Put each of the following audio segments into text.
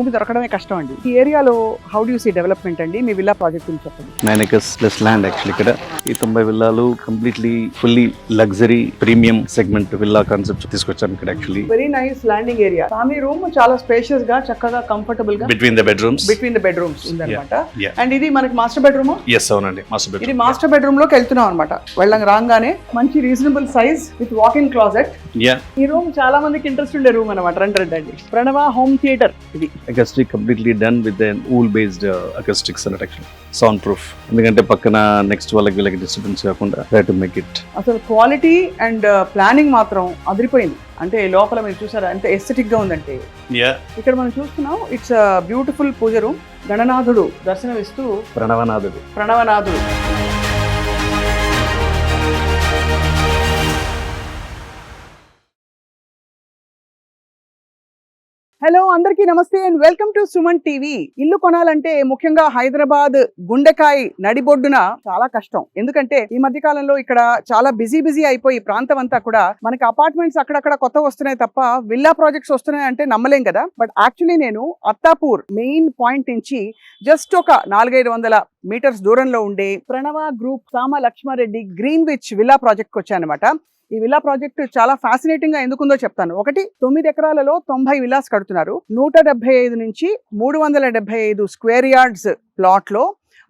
భూమి దొరకడమే కష్టం అండి. ఈ ఏరియాలో how do you see development అండి? మీ విల్లా ప్రాజెక్ట్ గురించి చెప్పండి. 9 acres plus land actually ఇక్కడ ఈ 90 విల్లాలు completely fully luxury premium segment villa concept తీసుకొచ్చాను ఇక్కడ actually. Very nice landing area. Family room చాలా స్పేషియస్ గా, చక్కగా కంఫర్టబుల్ గా బిట్వీన్ ద బెడ్రూమ్స్ ఉందన్నమాట. అండ్ ఇది మనకి మాస్టర్ బెడ్రూమ్. ఎస్ అవునండి, మాస్టర్ బెడ్రూమ్. ఇది మాస్టర్ బెడ్రూమ్ లోకి వెళ్తున్నాం అనమాట. రాగానే మంచి reasonable size with walk in closet. ఈ రూమ్ చాలా మందికి ఇంట్రెస్ట్ ఉండే రూమ్ అనమాట. రండి ప్రణవ హోమ్ థియేటర్. ఇది acoustic completely done with an wool based acoustics అన్నట్టు యాక్చువల్లీ సౌండ్ ప్రూఫ్. ఎందుకంటే పక్కన నెక్స్ట్ వీళ్ళకి డిస్టర్బెన్స్ కాకుండా ట్రై టు మేక్ ఇట్. అసలు క్వాలిటీ అండ్ ప్లానింగ్ మాత్రం అదిరిపోయింది. అంటే లోపల మీరు చూసారా ఎంత ఎస్థెటిక్ గా ఉందంటే. ఇక్కడ మనం చూస్తున్నాం ఇట్స్ బ్యూటిఫుల్ పూజ రూమ్. గణనాథుడు దర్శనమిస్తూ ప్రణవనాథుడు. హలో అందరికీ నమస్తే and welcome to Suman TV. ఇల్లు కొనాలంటే ముఖ్యంగా హైదరాబాద్ గుండెకాయ నడిబొడ్డున చాలా కష్టం. ఎందుకంటే ఈ మధ్య కాలంలో ఇక్కడ చాలా బిజీ అయిపోయి ప్రాంతం అంతా కూడా మనకి అపార్ట్మెంట్స్ అక్కడక్కడ కొత్త వస్తున్నాయి తప్ప విల్లా ప్రాజెక్ట్స్ వస్తున్నాయి అంటే నమ్మలేం కదా. బట్ యాక్చువల్లీ నేను అత్తాపూర్ మెయిన్ పాయింట్ నుంచి జస్ట్ ఒక 400-500 మీటర్స్ దూరంలో ఉండే ప్రణవ గ్రూప్ సామ లక్ష్మారెడ్డి గ్రీన్విచ్ విల్లా ప్రాజెక్ట్ వచ్చానమాట. ఈ విల్లా ప్రాజెక్ట్ చాలా ఫ్యాసినేటింగ్ గా ఎందుకుందో చెప్తాను. 9 ఎకరాలలో 90 విల్లాస్ కడుతున్నారు. 175 నుంచి 375 స్క్వేర్ యార్డ్స్ ప్లాట్ లో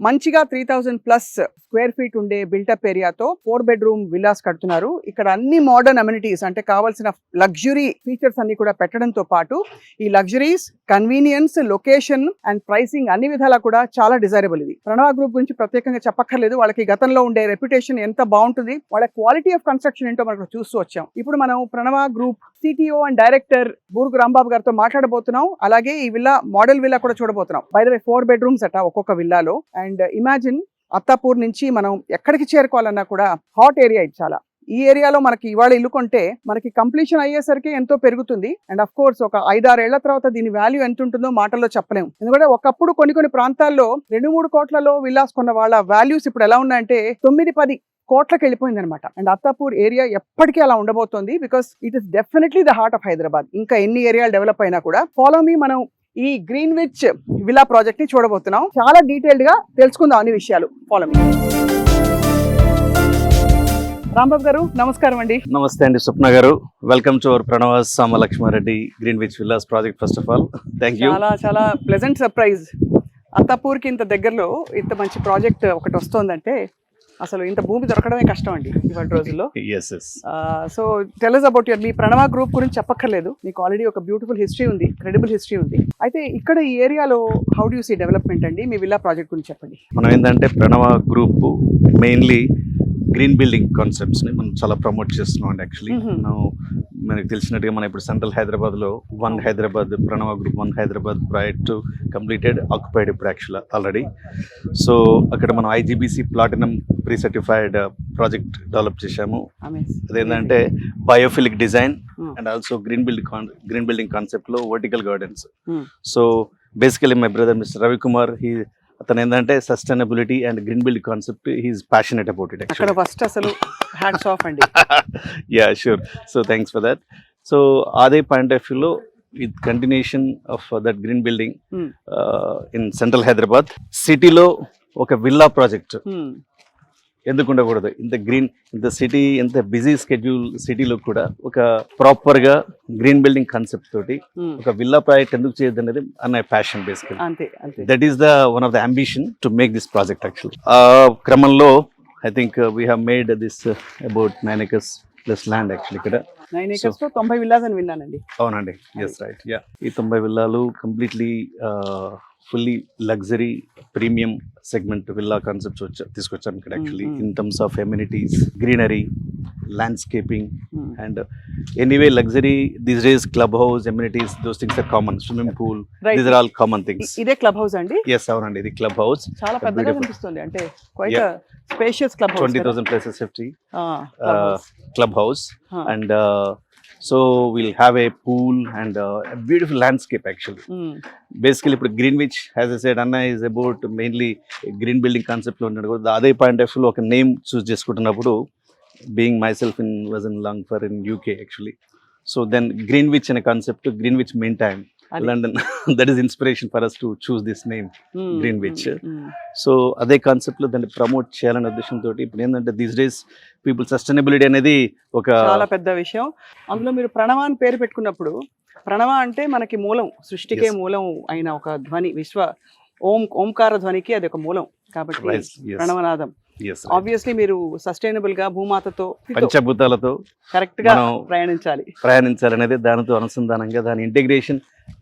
మంచిగా 3000+ స్క్వేర్ ఫీట్ ఉండే బిల్టప్ ఏరియాతో 4 బెడ్రూమ్ విల్లాస్ కడుతున్నారు. ఇక్కడ అన్ని మోడర్న్ అమ్యూనిటీస్ అంటే కావాల్సిన లగ్జరీ ఫీచర్స్ అన్ని కూడా పెట్టడంతో పాటు ఈ luxuries, convenience, location and pricing అన్ని విధాలా కూడా చాలా డిజైరబుల్. ఇది ప్రణవ గ్రూప్ గురించి ప్రత్యేకంగా చెప్పక్కర్లేదు. వాళ్ళకి గతంలో ఉండే రెప్యుటేషన్ ఎంత బాగుంటుంది, వాళ్ళ క్వాలిటీ ఆఫ్ కన్స్ట్రక్షన్ ఏంటో మనకు చూస్తూ వచ్చాం. ఇప్పుడు మనం Pranava group CTO and director Burgu Rambabu గారితో మాట్లాడబోతున్నాం. అలాగే ఈ విల్లా మోడల్ విల్లా కూడా చూడబోతున్నాం. బై ద వే 4 బెడ్రూమ్స్ అట ఒక్కొక్క విల్లాలో. అండ్ ఇమాజిన్ అత్తాపూర్ నుంచి మనం ఎక్కడికి చేరుకోవాలన్నా కూడా హాట్ ఏరియా ఇది చాలా. ఈ ఏరియాలో మనకి ఇవాళ ఇల్లు కొంటే మనకి కంప్లీషన్ అయ్యేసరికి ఎంతో పెరుగుతుంది. అండ్ అఫ్ కోర్స్ ఒక 5-6 ఏళ్ల తర్వాత దీని వాల్యూ ఎంత ఉంటుందో మాటల్లో చెప్పలేము. ఎందుకంటే ఒకప్పుడు కొన్ని ప్రాంతాల్లో 2-3 కోట్లలో విల్లాస్ కొన్న వాళ్ళ వాల్యూస్ ఇప్పుడు ఎలా ఉన్నాయంటే 9-10 కోట్లకు వెళ్ళిపోయింది అనమాట. అండ్ అత్తాపూర్ ఏరియా ఎప్పటికీ అలా ఉండబోతోంది. Because it is definitely the heart of Hyderabad. ఇంకా ఎన్ని ఏరియాలు డెవలప్ అయినా కూడా ఫాలో మీ, మనం ఈ గ్రీన్విచ్ విల్లా ప్రాజెక్ట్ ని చూడబోతున్నాం. చాలా డీటెయిల్డ్ గా తెలుసుకుందాం అన్ని విషయాలు. Follow me. రాంబాబు గారు నమస్కారం అండి. నమస్తే అండి స్వప్న గారు. Welcome to our Pranava Sama Lakshma Reddy Greenwich villas project. First of all thank you. చాలా ప్లెజెంట్ సర్ప్రైజ్. అత్తాపూర్కి ఇంత దగ్గరలో ఇంత మంచి ప్రాజెక్ట్ ఒకటి వస్తోందంటే అసలు ఇంత భూమి దొరకడమే కష్టం అండి ఇవాళ రోజుల్లో. సో టెల్ us about మీ ప్రణవ గ్రూప్ గురించి చెప్పక్కర్లేదు. మీకు ఆల్రెడీ ఒక బ్యూటిఫుల్ హిస్టరీ ఉంది, క్రెడిబుల్ హిస్టరీ ఉంది. అయితే ఇక్కడ ఈ ఏరియాలో how do you see development అండి? మీ విల్లా ప్రాజెక్ట్ గురించి చెప్పండి. మనం ఏంటంటే Pranava group mainly green building concepts ని మనం చాలా ప్రమోట్ చేస్తున్నాం అండి. యాక్చువల్లీ మనకు తెలిసినట్టుగా మనం ఇప్పుడు సెంట్రల్ హైదరాబాద్ లో Pranava group 1 Hyderabad project completed, occupied ఇప్పుడు యాక్చువల్ ఆల్రెడీ. సో అక్కడ మనం IGBC platinum pre certified project develop చేశాము. అదేంటంటే biophilic design and also green building concept లో vertical gardens. So basically my brother mister Ravikumar, అతను ఏంటంటే sustainability and green building concept he's passionate about it. అక్కడ first అసలు hands off అండి. Yeah sure. So thanks for that. So అదే point of వ్యూలో with continuation of that green building in central Hyderabad సిటీలో ఒక villa project ఎందుకు ఉండకూడదు? ఇంత సిటీ, ఇంత బిజీ స్కెడ్యూల్ సిటీలో కూడా ఒక ప్రాపర్ గా గ్రీన్ బిల్డింగ్ కాన్సెప్ట్ తోటి ఒక విల్లా ప్రాజెక్ట్ ఎందుకు చేయొద్దు అనేది అన్న ప్యాషన్ బేసికల్. That is the one of the ambition to make this project actually. ఆ క్రమంలో I think we have made this about 9 acres plus land actually. ఇక్కడ 9 acres తో 90 విల్లాస్ అని విన్నానండి. అవునండి, ఎస్ రైట్. యా, ఈ 90 విల్లాలు completely fully luxury premium segment villa concepts తీసుకొచ్చాను ఇక్కడ actually. In terms of amenities, greenery, landscaping and anyway luxury these days. Club house, amenities, those things are common. Swimming pool, these are all common things. ఇదే club house అండి? Yes అవునండి, ఇది club house. చాలా పెద్దగా కనిపిస్తుంది. అంటే quite spacious club house. 20,000 places safety club house. And so we'll have a pool and a beautiful landscape actually. Basically ఇప్పుడు Greenwich as I said అన్న is about mainly green building concept లో ఉన్నాడు. అదే point of వ్యూలో ఒక name చూస్ చేసుకుంటున్నప్పుడు being myself was in Langford in UK actually. So then Greenwich అనే concept, Greenwich main time అది. London that is inspiration for us to choose this name hmm. Greenwich. Hmm. So అదే concept లో దాన్ని promote చేయాలనే ఉద్దేశంతో ఇప్పుడు ఏంటంటే these days people sustainability అనేది ఒక చాలా పెద్ద విషయం. అందులో మీరు ప్రణవ అని పేరు పెట్టుకున్నప్పుడు, ప్రణవ అంటే మనకి మూలం, సృష్టికే Yes. మూలం అయిన ఒక ధ్వని, ఓంకార ధ్వనికి అది ఒక మూలం కాబట్టి ప్రణవనాదం. ఆబ్వియస్లీ మీరు సస్టైనబుల్ గా భూమాతతో పంచభూతాలతో కరెక్ట్ గా మనం ప్రయాణించాలనేది దానితో అనుసంధానంగా దాని ఇంటిగ్రేషన్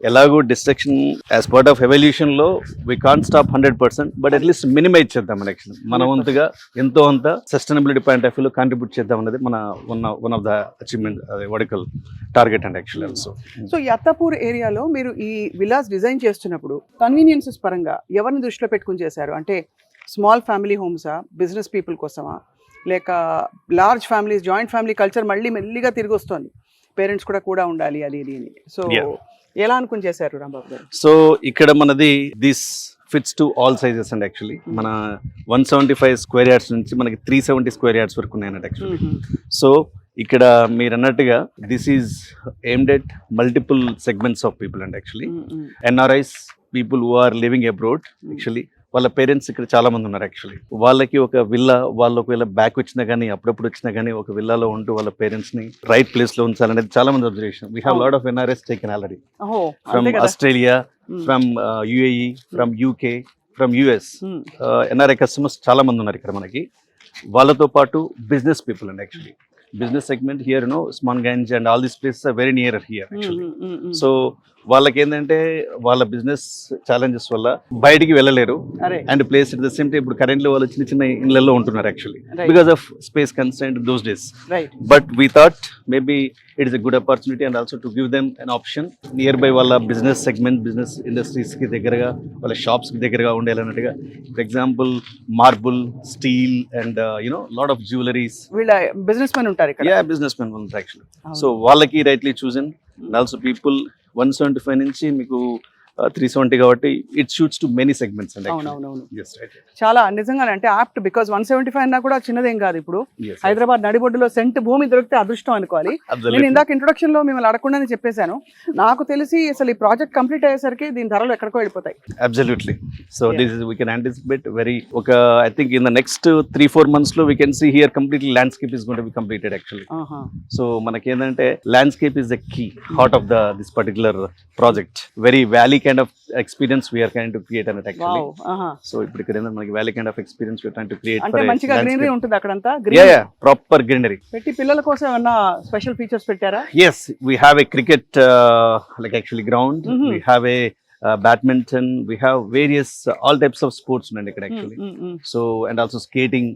ఎలాగో destruction as part of evolution లో we can't stop 100%, but at least minimise చేద్దాం యాక్చువల్లీ మన వంతుగా ఎంతో అంత సస్టైనబిలిటీ పాయింట్ ఆఫ్ వ్యూ లో కాంట్రిబ్యూట్ చేద్దాం అనేది మన one of the achievement vertical target and actually also. So ఈ అత్తాపూర్ ఏరియాలో మీరు ఈ విలాస్ డిజైన్ చేస్తున్నప్పుడు కన్వీనియన్సెస్ పరంగా ఎవరిని దృష్టిలో పెట్టుకుని చేశారు? అంటే స్మాల్ ఫ్యామిలీ హోమ్సా, బిజినెస్ పీపుల్ కోసమా, లేక large families, joint family culture మళ్ళీ మెల్లిగా తిరిగి వస్తుంది, పేరెంట్స్ కూడా ఉండాలి అది ఇది అని. సో ఎలా అనుకుని చేశారు రాంబాబు గారు? సో ఇక్కడ మనది this fits to all sizes and actually మన 175 స్క్వేర్ యార్డ్స్ నుంచి మనకి 370 స్క్వేర్ యార్డ్స్ వరకు ఉన్నాయన్నట్టు యాక్చువల్లీ. సో ఇక్కడ మీరు అన్నట్టుగా this is aimed at multiple segments of people and actually NRIs, people who are living abroad actually. వాళ్ళ పేరెంట్స్ ఇక్కడ చాలా మంది ఉన్నారు యాక్చువల్లీ. వాళ్ళకి ఒక విల్లా, వాళ్ళు ఒకవేళ బ్యాక్ వచ్చినా కానీ అప్పుడప్పుడు వచ్చినా కానీ ఒక విల్లాలో ఉంటూ వాళ్ళ పేరెంట్స్ ని రైట్ ప్లేస్ లో ఉంచాలనేది చాలా మంది observation. We have lot of NRIs taken already from Australia, from UAE, from UK, from US. NRI customers చాలా మంది ఉన్నారు ఇక్కడ మనకి. వాళ్ళతో పాటు business people and actually business segment here Osmanganj and all these places are very near here actually. So వాళ్ళకి ఏంటంటే వాళ్ళ బిజినెస్ ఛాలెంజెస్ వల్ల బయటికి వెళ్ళలేరు and place it the same time ఇప్పుడు కరెంట్లీ వాళ్ళు చిన్న చిన్న ఇళ్లలో ఉంటున్నారు actually because of space constraint those days. But we thought maybe it is a good opportunity and also to give them an option near by వాళ్ళ business segment, business industries కి దగ్గరగా, వాళ్ళ షాప్స్ కి దగ్గరగా ఉండేయాలన్నట్టుగా. For example marble, steel and lot of jewelleries. వీళ్ళ businessmen ఉంటారు ఇక్కడ. బిజినెస్ మెన్ ఉంటారు యాక్చువల్లీ. సో వాళ్ళకి rightly chosen and also people 175 నుంచి మీకు 370 కాబట్టి it suits to many segments అండి. అవునవును, చాలా నిజంగా అంటే ఆప్ట్, బికాస్ 175 అన్నా కూడా చిన్నదేం కాదు. ఇప్పుడు హైదరాబాద్ నడిబొడ్డులో సెంట్ భూమి దొరికితే అదృష్టం అనుకోవాలి. నేను ఇందాక ఇంట్రొడక్షన్ లో మిమ్మల్ని అడగకుండానే చెప్పేశాను, నాకు తెలిసి అసలు ఈ ప్రాజెక్ట్ కంప్లీట్ అయ్యేసరికి దీని ధరలు ఎక్కడికో వెళ్ళిపోతాయి. Absolutely. So this is we can anticipate very ఒక I think in the next 3-4 months లో we can see here completely landscape is going to be completed actually. So మనకి ఏంటంటే landscape is the key heart of this particular project. Very valley kind of experience we are trying to create and actually so ఇప్పుడు ఇక్కడ మనకి valley kind of experience we are trying to create అంటే మంచిగా greenery ఉంటుంది అక్కడంతా. yeah proper greenery పెట్టి పిల్లల కోసం ఏమన్నా స్పెషల్ ఫీచర్స్ పెట్టారా? yes we have a cricket like actually ground, we have a badminton, we have various all types of sports unandi ikkada actually. So and also skating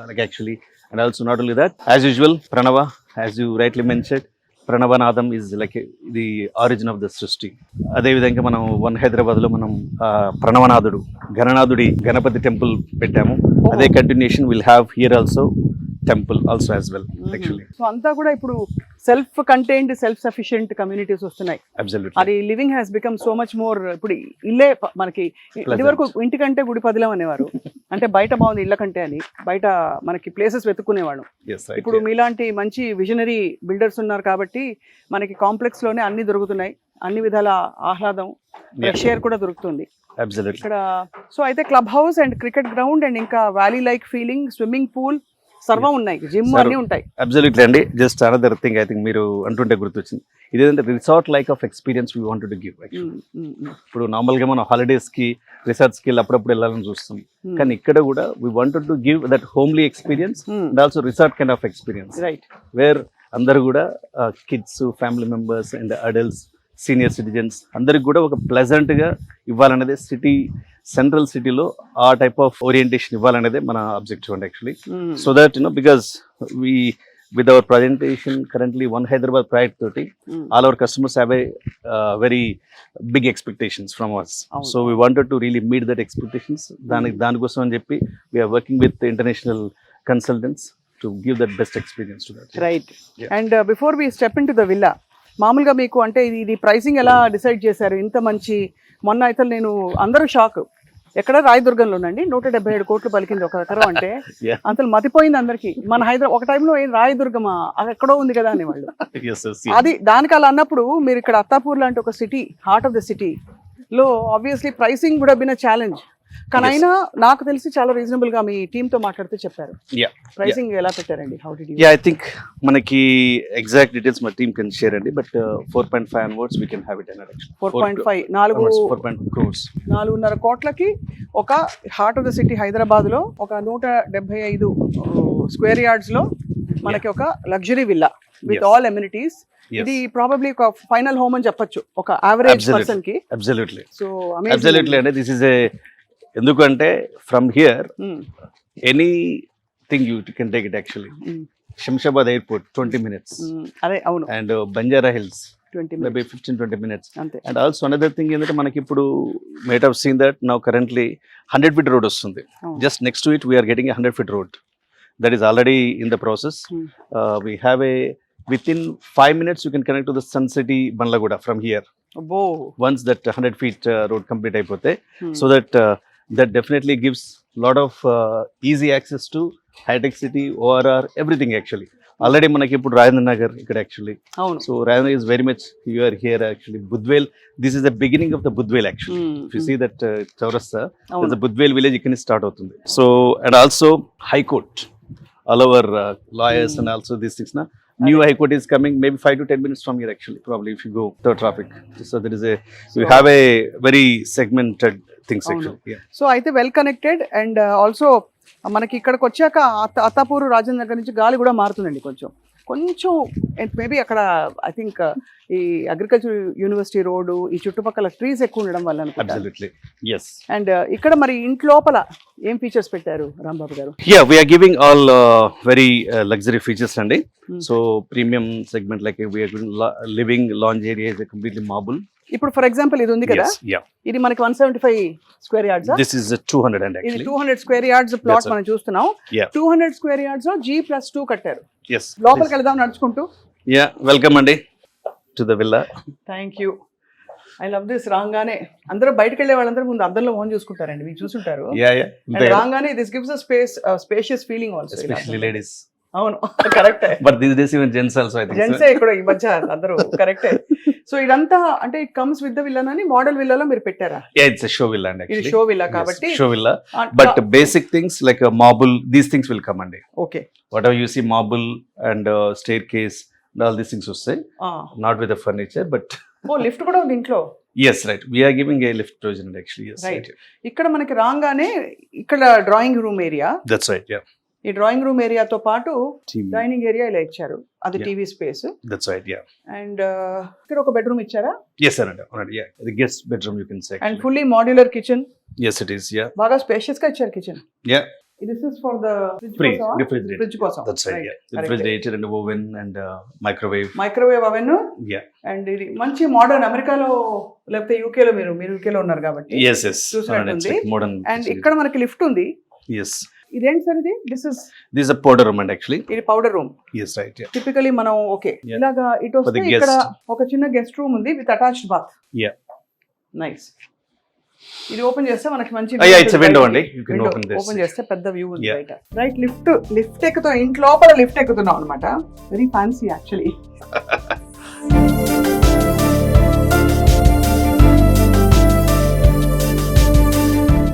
like actually, and also not only that, as usual Pranava, as you rightly mentioned, ప్రణవనాదం is like the origin of the సృష్టి. అదేవిధంగా మనం one హైదరాబాద్లో మనం ప్రణవనాథుడు, Ganapati temple పెట్టాము. అదే continuation will have here also temple also as well actually. So అంతా కూడా ఇప్పుడు self contained, self sufficient communities వస్తున్నాయి. అది living has become so much more. ఇప్పుడు ఇల్లే మనకి ఇది వరకు ఇంటికంటే గుడి పదిలం అనేవారు, అంటే బయట బాగుంది ఇళ్ళ కంటే అని బయట మనకి ప్లేసెస్ వెతుక్కునేవాడు. ఇప్పుడు మీలాంటి మంచి విజనరీ బిల్డర్స్ ఉన్నారు కాబట్టి మనకి కాంప్లెక్స్ లోనే అన్ని దొరుకుతున్నాయి, అన్ని విధాల ఆహ్లాదం, ఫ్రెష్ ఎయిర్ కూడా దొరుకుతుంది ఇక్కడ. సో అయితే club house and cricket ground and ఇంకా valley like feeling, swimming pool సర్వం ఉన్నాయి, జిమ్ అన్ని ఉంటాయి. అబ్సల్యూట్లీ అండి. Just another thing I think మీరు అంటుంటే గుర్తొచ్చింది, ఇదేంటే resort like of experience we wanted to give. ఇప్పుడు నార్మల్ గా మనం హాలిడేస్ కి రిసార్ట్స్ కి అప్పుడప్పుడు వెళ్ళాలని చూస్తాం, కానీ ఇక్కడ కూడా we wanted to give that homely experience and also resort kind of experience, where అందరు కూడా kids, family members and adults, senior citizens అందరికి కూడా ఒక ప్లెజెంట్ గా ఇవ్వాలనేది, సిటీ సెంట్రల్ సిటీలో ఆ టైప్ ఆఫ్ ఓరియంటేషన్ ఇవ్వాలనేదే మన అబ్జెక్టివ్ అండి actually. So that because we with our presentation currently one Hyderabad project toti all our customers have a very big expectations from us. So we wanted to really meet that expectations. Dani kosam ani cheppi we are working with the international consultants to give that best experience to that. Right. Yeah. And before we step into the villa, మామూలుగా మీకు అంటే ఇది pricing ఎలా decide చేశారు? ఇంత మంచి, మొన్న అయితే నేను అందరూ షాక్, ఎక్కడ రాయదుర్గంలోనండి 177 కోట్లు పలికింది ఒక ఎకరం అంటే Yeah. అసలు మతిపోయింది అందరికి. మన హైదరాబాద్ ఒక టైంలో రాయదుర్గమా అది ఎక్కడో ఉంది కదా అని వాళ్ళు. Yes, yes, yeah. అది దానికి అలా అన్నప్పుడు మీరు ఇక్కడ అత్తాపూర్ లాంటి ఒక city, heart of the city లో ఆబ్వియస్లీ ప్రైసింగ్ కూడా బిన్ ఛాలెంజ్. కానీ Yes. అయినా నాకు తెలిసి చాలా రీజనబుల్ గా మీ టీమ్ తో మాట్లాడితే చెప్పారు. Yeah. ప్రైసింగ్ ఎలా పెట్టారండి? How did you? Yeah, I think మనకి ఎగ్జాక్ట్ డీటెయిల్స్ మా టీమ్ కెన్ షేర్ అండి, but 4.5 onwards we can have it in action. 4.5 4.5 crores. 4.5 కోట్లకి ఒక heart of the city Hyderabad లో ఒక 175 స్క్వేర్ యార్డ్స్ లో మనకి ఒక luxury villa with Yes. All amenities. Yes. ఇది ప్రాబబ్లీ ఒక ఫైనల్ హోమ్ అని చెప్పొచ్చు ఒక యావరేజ్ Absolutely. పర్సన్ కి. Absolutely. సో Absolutely అండి, దిస్ ఇస్ ఏ ఎందుకంటే from hear anything you can take it actually. Shamshabad airport 20 minutes అదే అవును, and Banjara hills 20 maybe 15-20 minutes. అంతే. అండ్ ఆల్సో అనదర్ థింగ్ ఏంటంటే మనకి ఇప్పుడు might have seen that now currently 100 feet road వస్తుంది. అవును. Just next to it we are getting 100 feet road that is already in the process. We have a within 5 minutes you can connect to the Sun City Banlaguda from here అబ్బో. once that 100 feet road complete అయిపోతే. So that that definitely gives lot of easy access to high tech city, ORR, everything actually. Already మనకి ఇప్పుడు రాజేంద్ర నగర్ ఇక్కడ actually. అవును. So Rajendra is very much, you are here actually. Budvel, this is the beginning of the Budvel actually. If you see that Chaurasta, there's a Budvel village ఇక్కడ start అవుతుంది. So and also High Court, all our lawyers and also these things na. New High Court is coming maybe 5 to 10 minutes from here actually, probably if you go the traffic. So there is a, you have a very segmented things actually. Yeah. So అయితే well connected and also మనకి ఇక్కడికి వచ్చాక అత్తాపూర్ రాజేంద్ర నగర్ నుంచి గాలి కూడా మారుతుందండి కొంచెం maybe అక్కడ I think ఈ అగ్రికల్చర్ యూనివర్సిటీ రోడ్డు ఈ చుట్టుపక్కల ట్రీస్ ఎక్కువ ఉండడం వల్ల అనుకుంటా. Absolutely. Yes. అండ్ ఇక్కడ మరి ఇంటి లోపల ఏం ఫీచర్స్ పెట్టారు రాంబాబు గారు? Yeah, we are giving all very luxury features and so premium segment like we are going living lounge area is a completely marble. ఇప్పుడు ఫర్ ఎగ్జాంపుల్ ఇది ఉంది కదా, Yes, yeah. ఇది మనకి 175 square yards. This is a 200 and ఇది actually. 200 square yards plot That's మనం చూస్తున్నాం. Yeah. 200 square yards లో G+2 కట్టారు. Yes. లోపలికి వెళ్దాం నడుచుకుంటూ. Yeah, welcome అండి to the villa. Thank you. I love this. రాగానే అందరూ బయటకు వెళ్ళే వాళ్ళందరూ ముందు అద్దంలో ఫోన్ చూసుకుంటారండి, మీరు చూసుంటారు. Yeah. And రాగానే this gives a spacious feeling also. Especially ladies. అవును, కరెక్టే. But these days even gents also I think. జెంట్సే ఇక్కడ ఈ మధ్య అందరూ కరెక్టే. సో ఇదంతా అంటే ఇట్ కమ్స్ విత్ ద విల్లాని మోడల్ విల్లాలో మీరు పెట్టారా? Yeah, it's a show villa and ఇది actually. షో విల్లా Yes, కాబట్టి. show villa. But basic things like a marble, these things will come and okay. whatever you see marble and staircase and all these things will say, not with the furniture but ఓ lift కూడా ఉంది ఇంట్లో. yes, right, we are giving a lift provision actually. Yes, right. ఇక్కడ మనకి రాగానే ఇక్కడ drawing room area. that's right. Yeah, ఈ drawing room ఏరియాతో పాటు TV. డైనింగ్ ఏరియా ఇలా ఇచ్చారు, అది Yeah. TV space. That's right. Yeah. And ఇక్కడ ఒక బెడ్రూమ్ ఇచ్చారా? Yes, sir. Alright, yeah, the guest bedroom you can say and actually. Fully modular kitchen. Yes, it is. Yeah. బాగా spacious గా ఇచ్చారు kitchen. Yeah. This is for the Refrigerator. Fridge కోసం. That's right. Yeah. Refrigerator and oven and microwave. Microwave oven. Yeah. And ఇది మంచి modern, అమెరికాలో లేకపోతే యూకేలో మీరు యూకేలో ఉన్నారు కాబట్టి. Yes. చూసినట్టు It's ఉంది. like modern. And facility. ఇక్కడ మనకి లిఫ్ట్ ఉంది. Yes. ఇదేంటి సార్ ఇది? This is a powder room and actually. ఇది powder room. Yes, right. Yeah. Typically మనం ఓకే Yeah. ఇలాగా ఇటు For వస్తే the ఇక్కడ guest. ఒక చిన్న గెస్ట్ రూమ్ ఉంది with attached bath. Yeah. Nice. ఇది ఓపెన్ చేస్తే మనకి మంచి Yeah, it's a window అండి. You can open this. Open చేస్తే పెద్ద వ్యూ ఉంది Yeah. బయట. రైట్. లిఫ్ట్ ఎక్కుతాం, ఇంటి లోపల లిఫ్ట్ ఎక్కుతున్నాం అనమాట. Very fancy actually.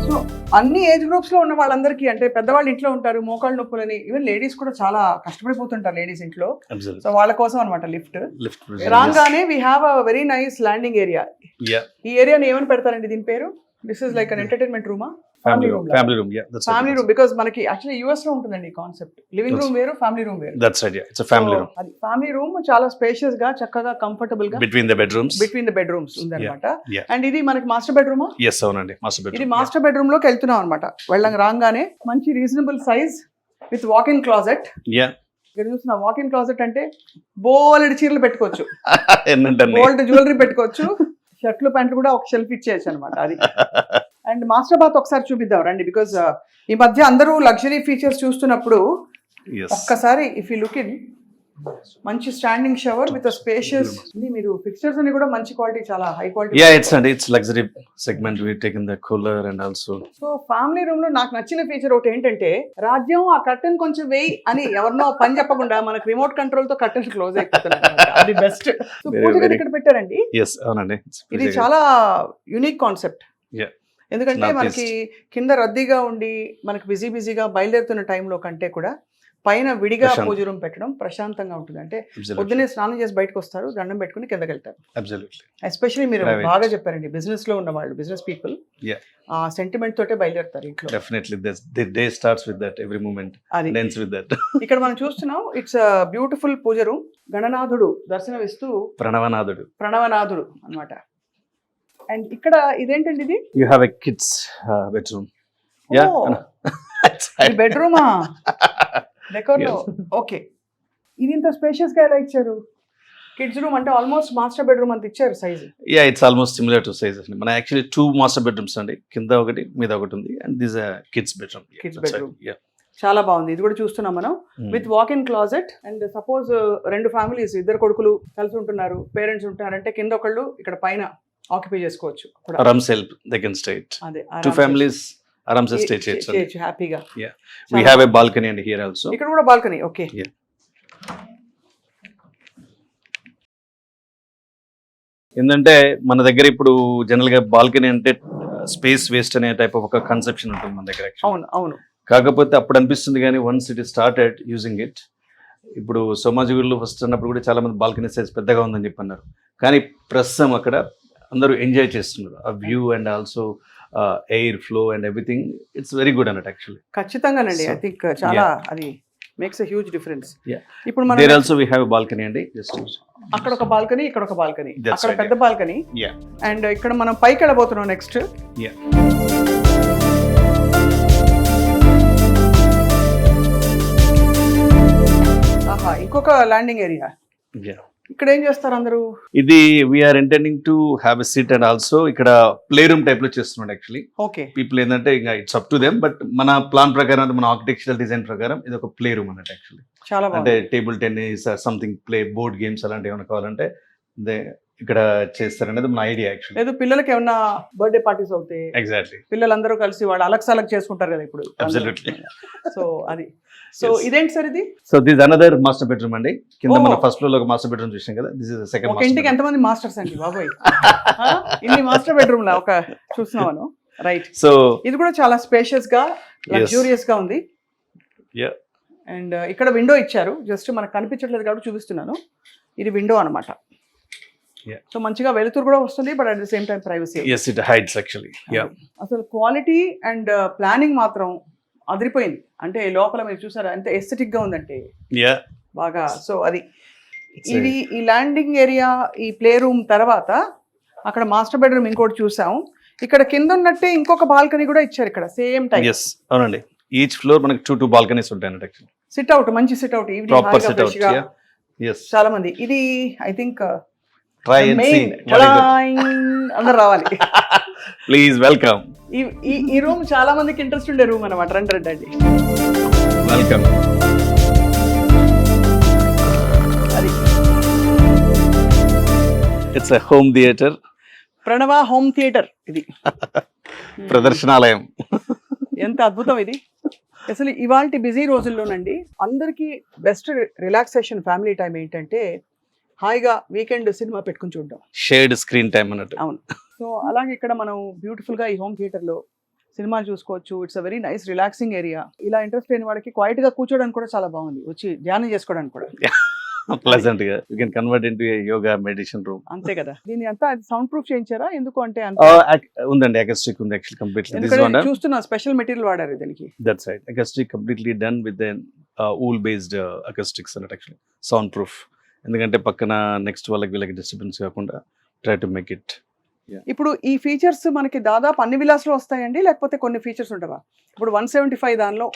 సో అన్ని ఏజ్ గ్రూప్స్ లో ఉన్న వాళ్ళందరికీ, అంటే పెద్దవాళ్ళు ఇంట్లో ఉంటారు, మోకాళ్ళ నొప్పులని, ఈవెన్ లేడీస్ కూడా చాలా కష్టపడిపోతుంటారు లేడీస్ ఇంట్లో. Absolutely. సో వాళ్ళ కోసం అనమాట లిఫ్ట్. Lift provision. రాగానే we have a very nice landing area. Yeah. ఈ ఏరియాని ఏమని పెడతారండి దీని పేరు? This is like an entertainment రూమా? Family room. Family room. Yeah. That's family right. Room. Because మనకి యాక్చువల్లీ యూఎస్ లో ఉంటుందండి ఈ కాన్సెప్ట్. లివింగ్ రూమ్ వేరు, ఫ్యామిలీ రూమ్ వేరు. That's right. Yeah. It's a family room. అది ఫ్యామిలీ రూమ్ చాలా spacious గా, చక్కగా, కంఫర్టబుల్ గా Between the bedrooms. Between the bedrooms ఉందన్నమాట. Yeah. అండ్ ఇది మనకి మాస్టర్ బెడ్రూమా? Yes, అవునండి. Master bedroom. ఇది మాస్టర్ బెడ్రూమ్ లోకి వెళ్తున్నాం అనమాట. రాగానే మంచి reasonable size with walk in closet. Yeah. ఇక్కడ చూసిన వాక్ ఇన్ క్లాజెట్ అంటే బోలెడు చీరలు పెట్టుకోవచ్చు, ఎన్నంటే బోల్డ్ జ్యువెలరీ పెట్టుకోవచ్చు, షర్ట్లు ప్యాంట్లు కూడా ఒక షెల్ఫ్ ఇచ్చేయచ్చు అనమాట అది. అండ్ మాస్టర్ బాత్ ఒకసారి చూపిద్దాం రండి, బికాస్ ఈ మధ్య అందరూ లగ్జరీ ఫీచర్స్ చూస్తున్నప్పుడు Yes. ఒక్కసారి ఇఫ్ యూ లుక్ ఇన్ మంచి స్టాండింగ్ షవర్ విత్ స్పేషియస్. మీరు ఫిక్చర్స్ అన్ని కూడా మంచి క్వాలిటీ, చాలా high quality. Yeah, it's luxury segment. We've taken the cooler and also. So family room లో నాకు నచ్చిన ఫీచర్ ఒకటి ఏంటంటే, రాజ్యం ఆ కర్టెన్ కొంచెం వేయి అని ఎవరినో పని చెప్పకుండా మనకు రిమోట్ కంట్రోల్ తో కర్టెన్ క్లోజ్ అయిపోతున్నాయి. అది బెస్ట్. సో Very, పూజ గది very- ఇక్కడ పెట్టారండి. Yes, అవునండి. ఇది చాలా యునిక్ కాన్సెప్ట్. Yeah. ఎందుకంటే Not మనకి కింద రద్దీగా ఉండి మనకి బిజీగా బయలుదేరుతున్న టైంలో కంటే కూడా పైన విడిగా ప్రశాంత్. పూజ రూమ్ పెట్టడం ప్రశాంతంగా ఉంటుందంటే Absolutely. పొద్దున్నే స్నానం చేసి బయటకు వస్తారు, దండం పెట్టుకుని కిందకి వెళ్తారు. Absolutely. ఎస్పెషల్లీ మీరు Private. బాగా చెప్పారండి, బిజినెస్ లో ఉన్న వాళ్ళు, బిజినెస్ పీపుల్ Yeah. ఆ సెంటిమెంట్ తోటే బయలుదేరుతారు ఇంట్లో. Definitely. The day starts with that. Every moment అది ends with that. ఇక్కడ మనం చూస్తున్నాం. It's beautiful puja room. గణనాథుడు దర్శనమిస్తూ ప్రణవనాథుడు. ప్రణవనాథుడు అన్నమాట. అండ్ ఇక్కడ ఇదేంటండి ఇది? You have a kids bedroom. Yeah. Oh. ఈ బెడ్రూమా డెకోర్ లో? ఓకే. ఇది ఇంత స్పేషియస్ గా ఎలా ఇచ్చారు? కిడ్స్ రూమ్ అంటే ఆల్మోస్ట్ మాస్టర్ బెడ్రూమ్ అంత ఇచ్చారు size. Yeah, it's almost similar to sizes. మన యాక్చువల్లీ 2 మాస్టర్ బెడ్రూమ్స్ అండి, కింద ఒకటి మీద ఒకటి ఉంది, and this kids bedroom. Kids bedroom. చాలా బాగుంది. ఇది కూడా చూస్తున్నాం మనం. With walk in closet. And suppose రెండు ఫ్యామిలీస్, ఇద్దరు కొడుకులు కలిసి ఉంటున్నారు, పేరెంట్స్ ఉంటున్నారు అంటే కింద ఒకళ్ళు ఇక్కడ పైన ఆక్యుపై చేసుకోవచ్చు. ఆరామ్స్ హెల్ప్ దే కెన్ స్టే. అదే 2 families ఆరామ్స్ స్టే చేయొచ్చు హ్యాపీగా. We have a balcony and here also. ఇక్కడ కూడా బాల్కనీ. ఓకే. Yeah. ఏంటంటే మన దగ్గర ఇప్పుడు జనరల్ గా బాల్కనీ అంటే స్పేస్ వేస్ట్ అనే టైప్ ఆఫ్ ఒక కన్సెప్షన్ ఉంటుంది మన దగ్గర. అవును అవును. కాకపోతే అప్పుడు అనిపిస్తుంది కానీ once it started using it, ఇప్పుడు సోమాజిగూడలో ఫస్ట్ అన్నప్పుడు కూడా చాలా మంది బాల్కనీ సైజ్ పెద్దగా ఉందని చెప్పి అన్నారు, కానీ ప్రస్తుతం అక్కడ అందరూ ఎంజాయ్ చేస్తున్నారు ఆ view and also air flow and everything. It's very good అన్నట్టు యాక్చువల్లీ. ఖచ్చితంగానండి. ఐ థింక్ చాలా అది మేక్స్ ఎ హ్యూజ్ డిఫరెన్స్. ఇప్పుడు మనం there also we have balcony అండి. జస్ట్ అక్కడ ఒక బాల్కనీ, ఇక్కడ ఒక బాల్కనీ, That's అక్కడ right, పెద్ద బాల్కనీ. Yeah. అండ్ ఇక్కడ మనం పైకి వెళ్ళబోతున్నాం నెక్స్ట్. Yeah. ఆహా, ఇంకొక ల్యాండింగ్ ఏరియా. Yeah. ఇక్కడ ఏం చేస్తారు అందరూ? ఇది we are intending to have a seat and also ఇక్కడ ప్లే రూమ్ టైప్ లో చేస్తున్నాడు యాక్చువల్లీ. ఓకే. పీపుల్ ఏంటంటే ఇంకా it's up to them, but మన ప్లాన్ ప్రకారం, మన ఆర్కిటెక్చరల్ డిజైన్ ప్రకారం ఇది ఒక ప్లే రూమ్ అన్నట్టు యాక్చువల్లీ. చాలా అంటే బాగుంది. Table tennis something play board games అలాంటివి ఏమైనా కావాలంటే ఇక్కడ చేస్తారనేది మన ఐడియా యాక్చువల్లీ. లేదు, పిల్లలకి ఏమన్నా బర్త్డే పార్టీస్ అవుతాయి, ఎగ్జాక్ట్లీ. పిల్లలందరూ కలిసి వాళ్ళు అలగ్ చేసుకుంటారు కదా ఇప్పుడు. Absolutely. సో అది. So Yes. ఇదేంటి సార్ ఇది? So this another master bedroom అండి. కింద మన Oh. ఫస్ట్ ఫ్లోర్ లో ఒక మాస్టర్ బెడ్రూమ్ చూసాం కదా, దిస్ ఇస్ సెకండ్ ఒక ఇంటికి ఎంతమంది మాస్టర్స్ అండి బాబోయ్? ఆ? ఇన్ని మాస్టర్ బెడ్రూమ్ లా ఒక చూస్తున్నాను. రైట్. సో ఇది కూడా చాలా స్పేషియస్ గా, లగ్జూరియస్ గా ఉంది. yeah, అండ్ ఇక్కడ విండో ఇచ్చారు. జస్ట్ మనకు కనిపించట్లేదు కాబట్టి చూపిస్తున్నాను. ఇది విండో అన్నమాట. Yeah. సో మంచిగా వెలుతురు కూడా వస్తుంది, but at the same time privacy. yes, it hides actually. Yeah. అసలు క్వాలిటీ అండ్ ప్లానింగ్ మాత్రం అదిరిపోయింది. అంటే లోపల మీరు చూసారా ఎంత ఎస్థెటిక్ గా ఉందంటే Yeah. బాగా. సో అది It's ఇది ఈ ల్యాండింగ్ ఏరియా, ఈ ప్లే రూమ్ తర్వాత అక్కడ మాస్టర్ బెడ్రూమ్ ఇంకోటి చూసాం. ఇక్కడ కింద ఉన్నట్టే ఇంకొక బాల్కనీ కూడా ఇచ్చారు ఇక్కడ సేమ్ టైం. yes, అవునండి. ఈచ్ ఫ్లోర్ మనకి 2 బాల్కనీస్ ఉంటాయి అన్నట్టు యాక్చువల్లీ. సిట్ అవుట్, మంచి SIT out, proper evening set out. Yeah. Yes. చాలా మంది. ఇది I think Try and see main what is it. అందరు రావాలి. Please welcome. ఈ రూమ్ చాలా మందికి ఇంట్రెస్ట్ ఉండే రూమ్ అనమాట. రండి అండి. Welcome. అది It's a home theater. Pranav home theatre ఇది. ప్రదర్శనాలయం. ఎంత అద్భుతం ఇది. అసలు ఇవాళ బిజీ రోజుల్లోనండి అందరికీ బెస్ట్ రిలాక్సేషన్ ఫ్యామిలీ టైం ఏంటంటే హాయిగా వీకెండ్ సినిమా పెట్టుకుని చూడడం. షేర్డ్ స్క్రీన్ టైం అన్నట్టు. అవును. సో అలాగే ఇక్కడ మనం బ్యూటిఫుల్ గా ఈ హోమ్ థియేటర్ లో సినిమా చూసుకోవచ్చు. It's a very nice relaxing area. ఇలా ఇంట్రెస్ట్ లేని వాడికి క్వైట్ గా కూర్చోడానికి కూడా చాలా బాగుంది, వచ్చి ధ్యానం చేసుకోవడానికి కూడా. ప్లెజెంట్ గా you can convert into A yoga meditation room. అంతే కదా. దీని అంతా సౌండ్ ప్రూఫ్ చేయించారా? ఎందుకు అంటే ఉందండి, అకాస్టిక్ ఉంది యాక్చువల్లీ కంప్లీట్లీ. దిస్ ఎందుకంటే వన్ చూస్తున్నా స్పెషల్ మెటీరియల్ వాడారు దీనికి. That's right. Acoustic completely done with wool based acoustics అన్నట్టు యాక్చువల్లీ. Sound proof. ఎందుకంటే పక్కన నెక్స్ట్ వీళ్ళకి డిస్టర్బెన్స్ కాకుండా ట్రై టు మేక్ ఇట్. ఇప్పుడు ఈ ఫీచర్స్ మనకి దాదాపు అన్ని విలాస్ లో వస్తాయండి, లేకపోతే కొన్ని ఫీచర్స్ ఉంటావా? ఇప్పుడు 175 దానిలో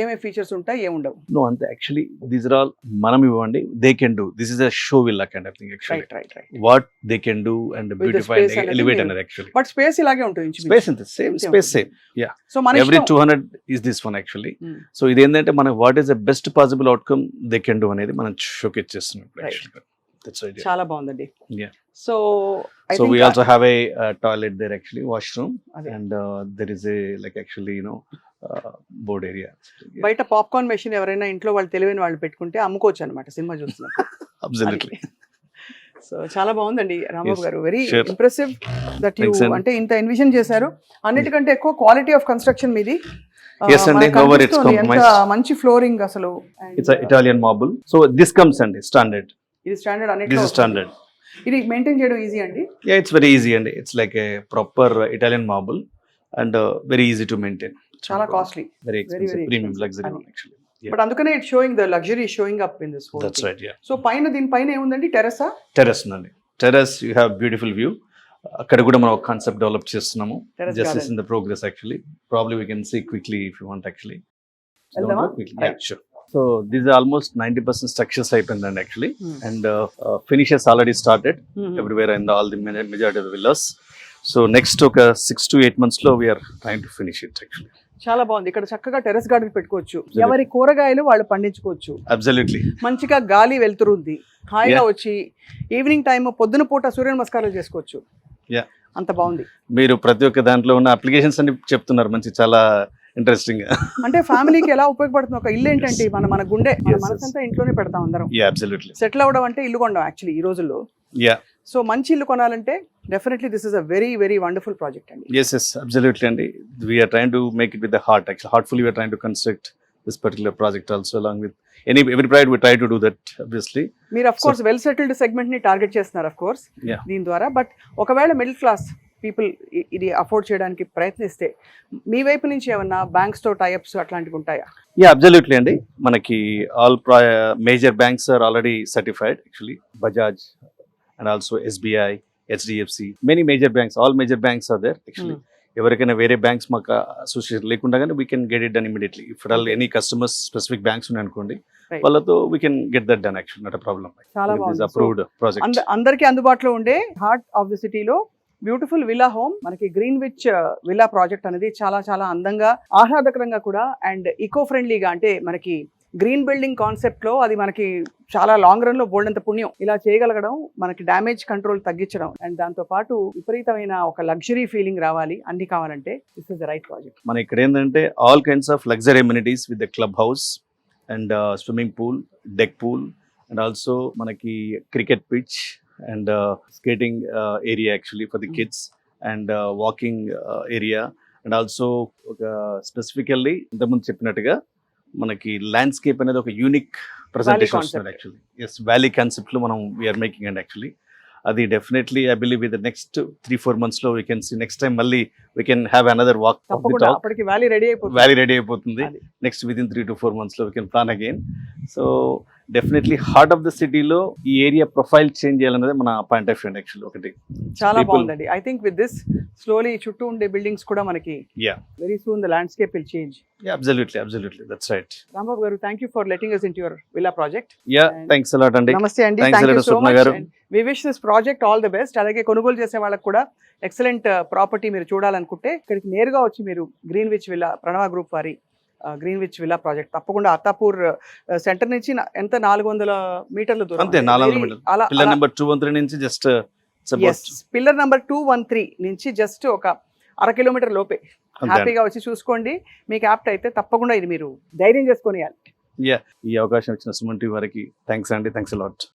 ఏమేమి ఫీచర్స్ ఉంటాయి ఏముండవు? నో అంతే యాక్చువల్లీ దీస్ ఆర్ ఆల్ మనం ఇవ్వండి, they can do, this is a show villa kind of thing actually. Right. What they can do and the beautify space and అనేది ఎలివేట్ మీరు- అనేది యాక్చువల్లీ. బట్ స్పేస్ ఇలాగే ఉంటుంది space అంతే, same space same. So మన every ఇష్టం. 200 is this one actually. Hmm. So ఇది ఏంటంటే మనం what is the best possible outcome they can do అనేది మనం షోకేస్ చేస్తున్నాం Right. యాక్చువల్లీ. That's right. చాలా బాగుందండి. Yeah. So So we also have a toilet there actually, washroom, Ade. and there is a like actually board area. బయట popcorn machine ఎవరైనా ఇంట్లో వాళ్ళు తెలివైన వాళ్ళు పెట్టుకుంటే అమ్ముకోవచ్చు అనమాట సినిమా చూస్తున్నా. Absolutely. సో చాలా బాగుందండి రాంబాబు Yes, గారు, very sure. Impressive that you Thanks, Andy. అంటే ఇంత ఎన్విజన్ చేశారు. అన్నిటికంటే ఎక్కువ క్వాలిటీ ఆఫ్ కన్స్ట్రక్షన్ మీది. Yes, Andy, మనకు however it's కనిపిస్తుంది ఎంత compromised. మంచి ఫ్లోరింగ్ అసలు. And, It's a Italian marble. So this comes and standard. ఇది స్టాండర్డ్ This అన్నిట్లో is standard. ఇది మెయింటైన్ చేయడం ఈజీ అండి. Yeah, it's very easy and it's like a proper Italian marble and very easy to maintain. చాలా costly. Very expensive, very premium expensive. luxury Adi. one actually. Yeah. But అందుకనే it showing the luxury showing up in this whole. That's right. Yeah. So పైన దీనిపైన ఏముందండి? టెర్రసా? Terrace నండి. Terrace, you have beautiful view. అక్కడ కూడా మనం ఒక concept develop చేస్తున్నాము. Terrace Just is garden. in the progress actually. Probably we can see quickly if you want actually. వెళ్దామా? Yeah, sure. So these are almost 90% structures అయిపోయిందండి actually, Hmm. and finishes already started Hmm. everywhere in all the majority of the villas. So next ఒక 6 to 8 months లో we are trying to finish it actually. చాలా బాగుంది. ఇక్కడ చక్కగా terrace garden పెట్టుకోవచ్చు. ఎవరి కూరగాయలు వాళ్ళు పండించుకోవచ్చు. Absolutely. మంచిగా గాలి వెళ్తురుంది. హాయిగా వచ్చి ఈవినింగ్ టైం పొద్దున పూట సూర్య నమస్కారాలు చేసుకోవచ్చు. Yeah. అంత బాగుంది. మీరు ప్రతి ఒక్క దాంట్లో ఉన్న అప్లికేషన్స్ అన్ని చెప్తున్నారు, మంచి చాలా ఇంట్రెస్టింగ్. అంటే ఫ్యామిలీకి ఎలా ఉపయోగపడుతుంది ఒక ఇల్లు ఏంటంటే మన గుండె, మన Yes, yes. మనసంతా ఇంట్లోనే పెడతాం అందరం. Yeah, absolutely. సెటిల్ అవ్వడం అంటే ఇల్లు కొనడం యాక్చువల్లీ ఈ రోజుల్లో. Yeah. సో మంచి ఇల్లు కొనాలంటే definitely this is a very very wonderful project అండి. Yes, absolutely అండి. We are trying to make it with the heart actually. Heartfully we are trying to construct this particular project also along with every pride we try to do that obviously. మీరు of course well settled segment ని target చేస్తున్నారు of course Yeah. దీని ద్వారా. But ఒకవేళ middle class people ఇది afford చేయడానికి ప్రయత్నిస్తే మీ వైపు నుంచి ఏమన్నా బ్యాంక్స్ తో టైఅప్స్ అట్లాంటివి ఉంటాయా? Yeah, absolutely అండి. మనకి all major banks are already certified actually. Bajaj and also SBI, HDFC, many major banks, all major banks are there actually. ఎవరికైనా వేరే బ్యాంక్స్ మాకు అసోసియేషన్ లేకుండా కానీ we can get it done immediately. If all any customers specific banks ఉన్నాయి అనుకోండి, Right. వాళ్ళతో we can get that done actually, not a problem. చాలా బాగుంది. Approved project. అందరికీ అందుబాటులో ఉండే హార్ట్ ఆఫ్ ది సిటీలో బ్యూటిఫుల్ విల్లా హోమ్ మనకి గ్రీన్ విచ్ విల్లా ప్రాజెక్ట్ అనేది చాలా చాలా అందంగా ఆహ్లాదకరంగా కూడా అండ్ ఈకో ఫ్రెండ్లీగా, అంటే మనకి గ్రీన్ బిల్డింగ్ కాన్సెప్ట్ లో అది మనకి చాలా లాంగ్ రన్ లో బోల్డంత పుణ్యం. ఇలా చేయగలగడం, మనకి డ్యామేజ్ కంట్రోల్ తగ్గించడం అండ్ దాంతో పాటు విపరీతమైన ఒక లగ్జరీ ఫీలింగ్ రావాలి, అన్ని కావాలంటే this is the right project. మన ఇక్కడ ఏంటంటే all kinds of luxury amenities with the club house and swimming pool, deck pool, and also మనకి cricket pitch and skating area actually for the kids and walking area and also ఒక specifically ఇంతకుముందు చెప్పినట్టుగా మనకి landscape అనేది ఒక unique presentation concept. వస్తుంది actually. Yes, valley concept లో మనం వీఆర్ మేకింగ్ అండ్ యాక్చువల్లీ అది definitely I believe with next 3-4 months లో we can see next time మళ్ళీ we can have another walk. తప్పకుండా అప్పటికి వ్యాలీ రెడీ అయిపోతుంది. వ్యాలీ రెడీ అయిపోతుంది. అది. Next within 3 to 4 months లో we can plan again. So definitely heart of the సిటీలో ఈ ఏరియా ప్రొఫైల్ చేంజ్ చేయాలనేది మన పాయింట్ ఆఫ్ వ్యూ యాక్చువల్లీ. ఒకటి చాలా people- బాగుందండి. I think with this slowly చుట్టూ ఉండే బిల్డింగ్స్ కూడా మనకి yeah very soon the landscape will change. Absolutely that's right. Rambabu garu, thank you for letting us into your villa project. Yeah And- thanks a lot అండి. నమస్తే అండి, Thanks thank a you lot, so Swapna much. Garu. We wish this project all the best. అలాగే కొనుగోలు చేసే వాళ్ళకి కూడా excellent property మీరు చూడాలనుకుంటే ఇక్కడికి నేరుగా వచ్చి మీరు green which villa, Pranav group వారి గ్రీన్ విచ్ విల్లా ప్రాజెక్ట్ తప్పకుండా అత్తాపూర్ సెంటర్ నుంచి ఎంత 400 మీటర్ల దూరం. అంతే, 400 మీటర్లు. పిల్లర్ నెంబర్ 213 నుంచి జస్ట్ పిల్లర్ నెంబర్ 213 నుంచి జస్ట్ ఒక 1/2 కిలోమీటర్ లోపే. హ్యాపీగా వచ్చి చూసుకోండి. మీకు యాప్ట్ అయితే తప్పకుండా ఇది మీరు ధైర్యం చేసుకొని. ఈ అవకాశం ఇచ్చిన సుమన్ టీవీ వారికి థ్యాంక్స్ అండి. Thanks a lot.